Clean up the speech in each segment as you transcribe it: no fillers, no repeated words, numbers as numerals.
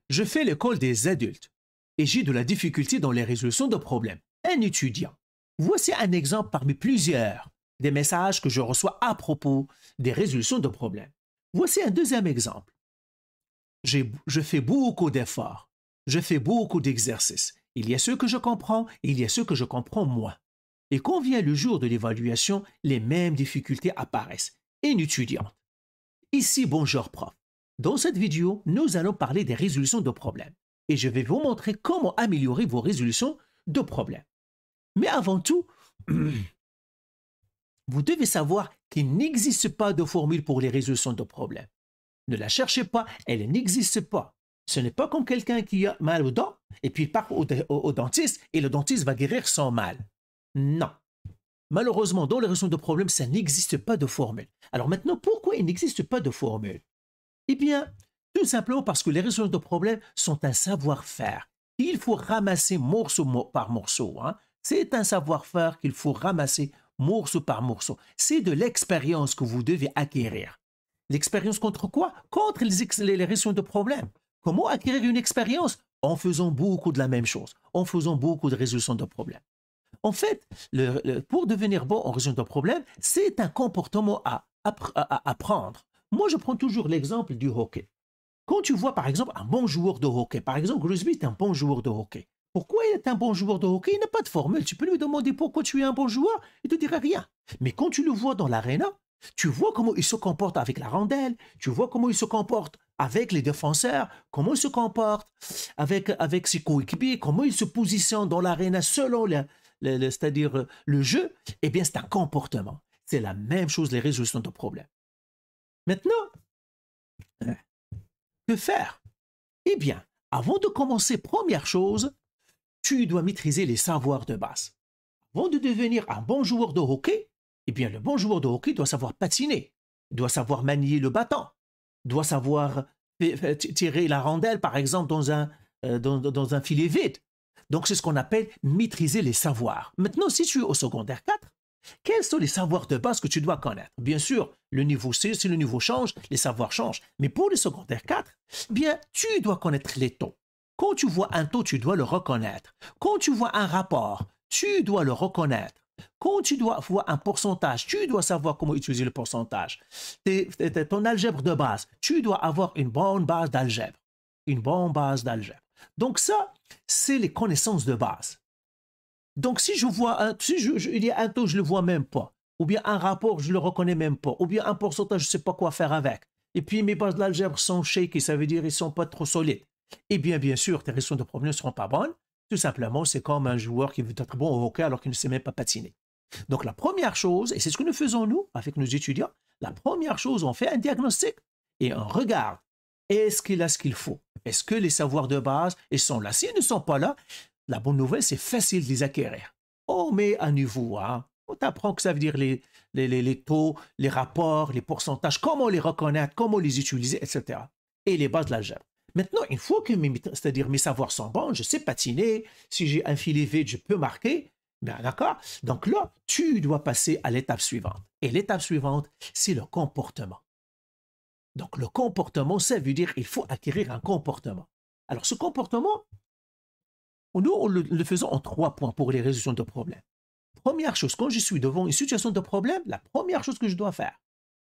Je fais l'école des adultes et j'ai de la difficulté dans les résolutions de problèmes. Un étudiant. Voici un exemple parmi plusieurs des messages que je reçois à propos des résolutions de problèmes. Voici un deuxième exemple. Je fais beaucoup d'efforts. Je fais beaucoup d'exercices. Il y a ceux que je comprends et il y a ceux que je comprends moins. Et quand vient le jour de l'évaluation, les mêmes difficultés apparaissent. Une étudiante. Ici, bonjour prof. Dans cette vidéo, nous allons parler des résolutions de problèmes. Et je vais vous montrer comment améliorer vos résolutions de problèmes. Mais avant tout, vous devez savoir qu'il n'existe pas de formule pour les résolutions de problèmes. Ne la cherchez pas, elle n'existe pas. Ce n'est pas comme quelqu'un qui a mal aux dents et puis il part au dentiste et le dentiste va guérir son mal. Non. Malheureusement, dans les résolutions de problèmes, ça n'existe pas de formule. Alors maintenant, pourquoi il n'existe pas de formule? Eh bien, tout simplement parce que les résolutions de problèmes sont un savoir-faire. Il faut ramasser morceau par morceau. C'est un savoir-faire qu'il faut ramasser morceau par morceau. C'est de l'expérience que vous devez acquérir. L'expérience contre quoi? Contre les résolutions de problèmes. Comment acquérir une expérience? En faisant beaucoup de la même chose, en faisant beaucoup de résolutions de problèmes. En fait, pour devenir bon en résolution de problèmes, c'est un comportement à apprendre. Moi, je prends toujours l'exemple du hockey. Quand tu vois, par exemple, un bon joueur de hockey, par exemple, Crosby est un bon joueur de hockey. Pourquoi il est un bon joueur de hockey? Il n'a pas de formule. Tu peux lui demander pourquoi tu es un bon joueur, il ne te dira rien. Mais quand tu le vois dans l'aréna, tu vois comment il se comporte avec la rondelle, tu vois comment il se comporte avec les défenseurs, comment il se comporte avec ses coéquipiers, comment il se positionne dans l'aréna selon c'est-à-dire le jeu. Eh bien, c'est un comportement. C'est la même chose, les résolutions de problèmes. Maintenant, que faire? Eh bien, avant de commencer, première chose, tu dois maîtriser les savoirs de base. Avant de devenir un bon joueur de hockey, eh bien, le bon joueur de hockey doit savoir patiner, doit savoir manier le bâton, doit savoir tirer la rondelle, par exemple, dans un filet vide. Donc, c'est ce qu'on appelle maîtriser les savoirs. Maintenant, si tu es au secondaire 4, quels sont les savoirs de base que tu dois connaître? Bien sûr, le niveau C, si le niveau change, les savoirs changent. Mais pour le secondaire 4, bien, tu dois connaître les taux. Quand tu vois un taux, tu dois le reconnaître. Quand tu vois un rapport, tu dois le reconnaître. Quand tu dois voir un pourcentage, tu dois savoir comment utiliser le pourcentage. Ton algèbre de base, tu dois avoir une bonne base d'algèbre. Une bonne base d'algèbre. Donc ça, c'est les connaissances de base. Donc si je vois, il y a un taux, je ne le vois même pas. Ou bien un rapport, je ne le reconnais même pas. Ou bien un pourcentage, je ne sais pas quoi faire avec. Et puis mes bases d'algèbre sont shaky, ça veut dire qu'ils ne sont pas trop solides. Eh bien sûr, tes résolutions de problèmes ne seront pas bonnes. Tout simplement, c'est comme un joueur qui veut être bon au hockey alors qu'il ne sait même pas patiner. Donc la première chose, et c'est ce que nous faisons nous avec nos étudiants, la première chose, on fait un diagnostic et on regarde, est-ce qu'il a ce qu'il faut? Est-ce que les savoirs de base, ils sont là? S'ils ne sont pas là, la bonne nouvelle, c'est facile de les acquérir. On met à niveau, on t'apprend que ça veut dire les taux, les rapports, les pourcentages, comment les reconnaître, comment les utiliser, etc. Et les bases de l'algèbre. Maintenant, une fois que mes savoirs sont bons, je sais patiner, si j'ai un filet vide, je peux marquer, d'accord? Donc là, tu dois passer à l'étape suivante. Et l'étape suivante, c'est le comportement. Donc le comportement, ça veut dire qu'il faut acquérir un comportement. Alors ce comportement, nous, le faisons en 3 points pour les résolutions de problèmes. Première chose, quand je suis devant une situation de problème, la première chose que je dois faire,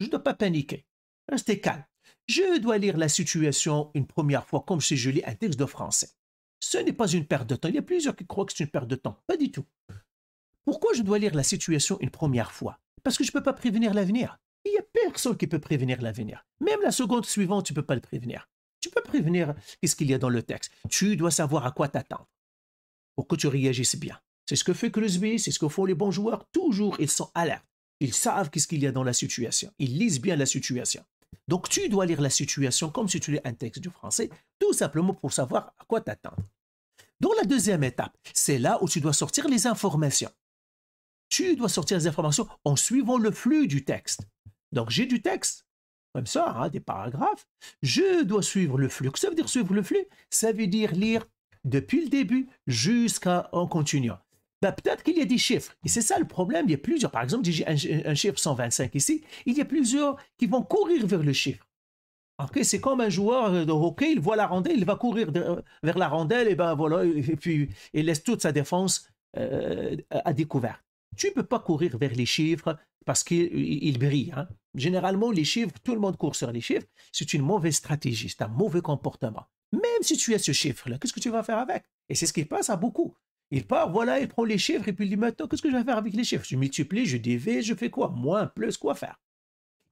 je ne dois pas paniquer, rester calme. Je dois lire la situation une première fois comme si je lis un texte de français. Ce n'est pas une perte de temps. Il y a plusieurs qui croient que c'est une perte de temps. Pas du tout. Pourquoi je dois lire la situation une première fois? Parce que je ne peux pas prévenir l'avenir. Il n'y a personne qui peut prévenir l'avenir. Même la seconde suivante, tu ne peux pas le prévenir. Tu peux prévenir qu'est-ce qu'il y a dans le texte. Tu dois savoir à quoi t'attendre pour que tu réagisses bien. C'est ce que fait Crosby, c'est ce que font les bons joueurs. Toujours, ils sont alertes. Ils savent qu'est-ce qu'il y a dans la situation. Ils lisent bien la situation. Donc, tu dois lire la situation comme si tu lis un texte du français, tout simplement pour savoir à quoi t'attendre. Dans la deuxième étape, c'est là où tu dois sortir les informations. Tu dois sortir les informations en suivant le flux du texte. Donc, j'ai du texte, comme ça, des paragraphes. Je dois suivre le flux. Qu'est-ce que ça veut dire suivre le flux? Ça veut dire lire depuis le début jusqu'en continuant. Peut-être qu'il y a des chiffres. Et c'est ça le problème. Il y a plusieurs. Par exemple, j'ai un chiffre 125 ici. Il y a plusieurs qui vont courir vers le chiffre. Ok, c'est comme un joueur de hockey, il voit la rondelle, il va courir vers la rondelle, et ben voilà, et puis il laisse toute sa défense à découvert. Tu ne peux pas courir vers les chiffres parce qu'ils brillent. Hein. Généralement, les chiffres, tout le monde court sur les chiffres. C'est une mauvaise stratégie, c'est un mauvais comportement. Même si tu as ce chiffre-là, qu'est-ce que tu vas faire avec? Et c'est ce qui passe à beaucoup. Il part, voilà, il prend les chiffres et puis il dit maintenant, qu'est-ce que je vais faire avec les chiffres? Je multiplie, je divise, je fais quoi? Moins, plus, quoi faire?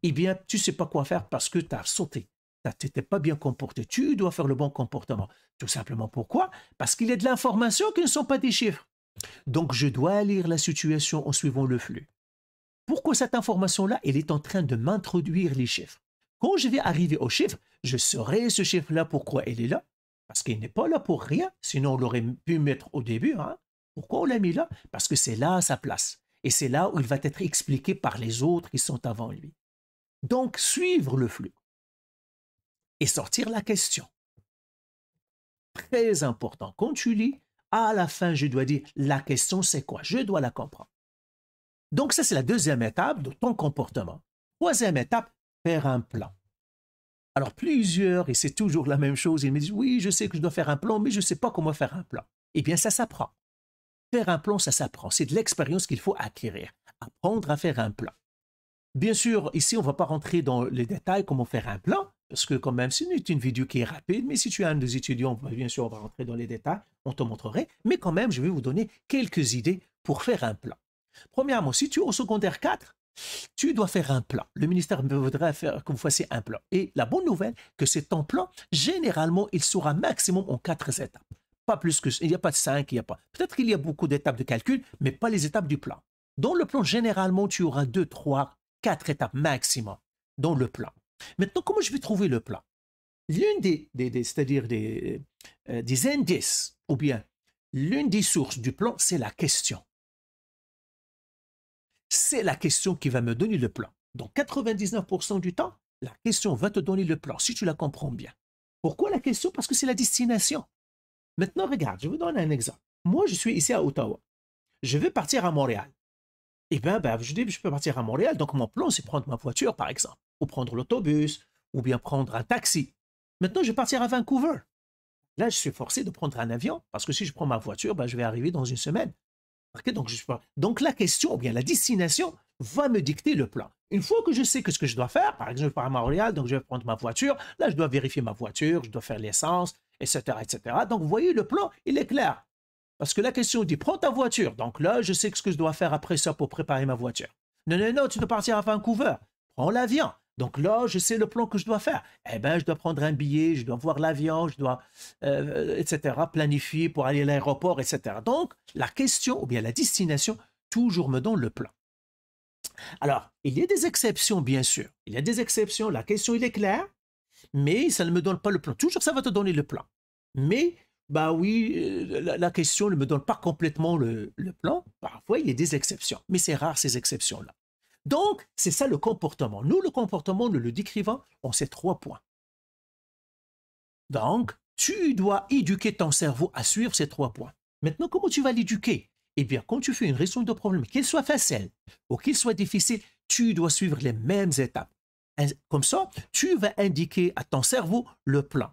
Eh bien, tu ne sais pas quoi faire parce que tu as sauté. Tu n'étais pas bien comporté. Tu dois faire le bon comportement. Tout simplement pourquoi? Parce qu'il y a de l'information qui ne sont pas des chiffres. Donc, je dois lire la situation en suivant le flux. Pourquoi cette information-là, elle est en train de m'introduire les chiffres? Quand je vais arriver au chiffre, je saurai ce chiffre-là pourquoi il est là. Parce qu'il n'est pas là pour rien, sinon on l'aurait pu mettre au début. Hein? Pourquoi on l'a mis là? Parce que c'est là sa place. Et c'est là où il va être expliqué par les autres qui sont avant lui. Donc, suivre le flux et sortir la question. Très important. Quand tu lis, à la fin, je dois dire, la question, c'est quoi? Je dois la comprendre. Donc, ça, c'est la deuxième étape de ton comportement. Troisième étape, faire un plan. Alors, plusieurs, et c'est toujours la même chose, ils me disent, oui, je sais que je dois faire un plan, mais je ne sais pas comment faire un plan. Eh bien, ça s'apprend. Faire un plan, ça s'apprend. C'est de l'expérience qu'il faut acquérir. Apprendre à faire un plan. Bien sûr, ici, on ne va pas rentrer dans les détails comment faire un plan, parce que quand même, c'est une vidéo qui est rapide, mais si tu es un des étudiants, bien sûr, on va rentrer dans les détails, on te montrerait, mais quand même, je vais vous donner quelques idées pour faire un plan. Premièrement, si tu es au secondaire 4, tu dois faire un plan. Le ministère voudrait faire que vous fassiez un plan. Et la bonne nouvelle, que c'est ton plan, généralement, il sera maximum en 4 étapes. Pas plus que il n'y a pas de 5, il n'y a pas. Peut-être qu'il y a beaucoup d'étapes de calcul, mais pas les étapes du plan. Dans le plan, généralement, tu auras 2, 3, 4 étapes maximum dans le plan. Maintenant, comment je vais trouver le plan? L'une c'est-à-dire des indices, ou bien l'une des sources du plan, c'est la question. C'est la question qui va me donner le plan. Donc, 99% du temps, la question va te donner le plan, si tu la comprends bien. Pourquoi la question? Parce que c'est la destination. Maintenant, regarde, je vous donne un exemple. Moi, je suis ici à Ottawa. Je vais partir à Montréal. Eh bien, je dis, je peux partir à Montréal. Donc, mon plan, c'est prendre ma voiture, par exemple, ou prendre l'autobus, ou bien prendre un taxi. Maintenant, je vais partir à Vancouver. Là, je suis forcé de prendre un avion, parce que si je prends ma voiture, je vais arriver dans une semaine. Okay, donc, la question, ou bien la destination, va me dicter le plan. Une fois que je sais ce que je dois faire, par exemple, je pars à Montréal, donc je vais prendre ma voiture. Là, je dois vérifier ma voiture, je dois faire l'essence, etc., etc. Donc, vous voyez, le plan, il est clair. Parce que la question dit, prends ta voiture. Donc là, je sais ce que je dois faire après ça pour préparer ma voiture. Non, non, non, tu dois partir à Vancouver. Prends l'avion. Donc là, je sais le plan que je dois faire. Eh bien, je dois prendre un billet, je dois voir l'avion, je dois, etc., planifier pour aller à l'aéroport, etc. Donc, la question ou bien la destination, toujours me donne le plan. Alors, il y a des exceptions, bien sûr. Il y a des exceptions. La question, il est clair, mais ça ne me donne pas le plan. Toujours, ça va te donner le plan. Mais oui, la question ne me donne pas complètement le plan. Parfois, il y a des exceptions, mais c'est rare ces exceptions-là. Donc, c'est ça le comportement. Nous, le comportement, nous le décrivons en ces 3 points. Donc, tu dois éduquer ton cerveau à suivre ces 3 points. Maintenant, comment tu vas l'éduquer? Eh bien, quand tu fais une résolution de problème, qu'il soit facile ou qu'il soit difficile, tu dois suivre les mêmes étapes. Comme ça, tu vas indiquer à ton cerveau le plan.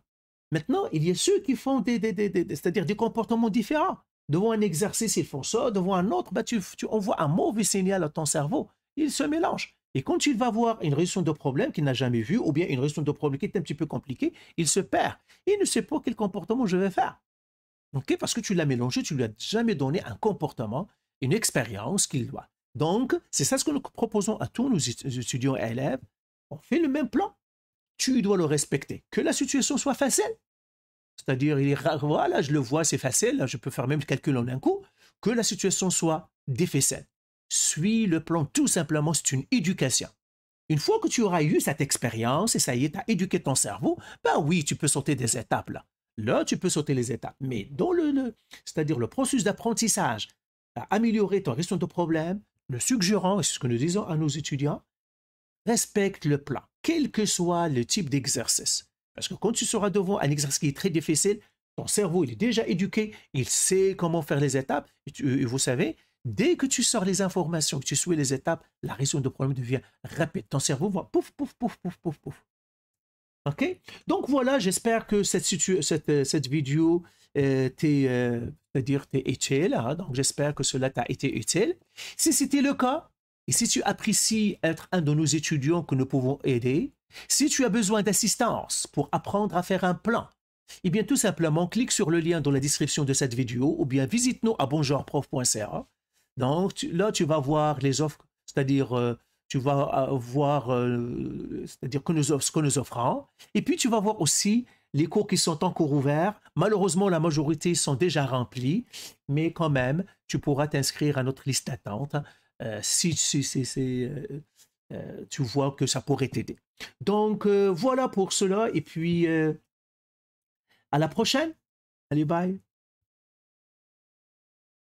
Maintenant, il y a ceux qui font c'est-à-dire des comportements différents. Devant un exercice, ils font ça. Devant un autre, tu envoies un mauvais signal à ton cerveau. Il se mélange. Et quand il va voir une résolution de problème qu'il n'a jamais vue, ou bien une résolution de problème qui est un petit peu compliquée, il se perd. Il ne sait pas quel comportement je vais faire. Okay? Parce que tu l'as mélangé, tu ne lui as jamais donné un comportement, une expérience qu'il doit. Donc, c'est ça ce que nous proposons à tous nos étudiants et élèves. On fait le même plan. Tu dois le respecter. Que la situation soit facile, c'est-à-dire, voilà, je le vois, c'est facile, là, je peux faire même le calcul en un coup, que la situation soit difficile. Suis le plan, tout simplement, c'est une éducation. Une fois que tu auras eu cette expérience, et ça y est, tu as éduqué ton cerveau, oui, tu peux sauter des étapes là. Là, tu peux sauter les étapes. Mais dans c'est-à-dire le processus d'apprentissage, à améliorer ton gestion de problème, le suggérant, et c'est ce que nous disons à nos étudiants, respecte le plan, quel que soit le type d'exercice. Parce que quand tu seras devant un exercice qui est très difficile, ton cerveau il est déjà éduqué, il sait comment faire les étapes. Et vous savez, dès que tu sors les informations, que tu suis les étapes, la résolution de problème devient rapide. Ton cerveau va pouf, pouf, pouf, pouf, pouf, pouf. OK? Donc voilà, j'espère que cette vidéo t'est utile. Hein? Donc j'espère que cela t'a été utile. Si c'était le cas, et si tu apprécies être un de nos étudiants que nous pouvons aider, si tu as besoin d'assistance pour apprendre à faire un plan, eh bien tout simplement, clique sur le lien dans la description de cette vidéo ou bien visite-nous à bonjourprof.ca. Donc là, tu vas voir les offres, c'est-à-dire tu vas voir c'est-à-dire ce que nous offrons. Et puis, tu vas voir aussi les cours qui sont encore ouverts. Malheureusement, la majorité sont déjà remplis, mais quand même, tu pourras t'inscrire à notre liste d'attente si tu vois que ça pourrait t'aider. Donc, voilà pour cela. Et puis, à la prochaine. Allez, bye.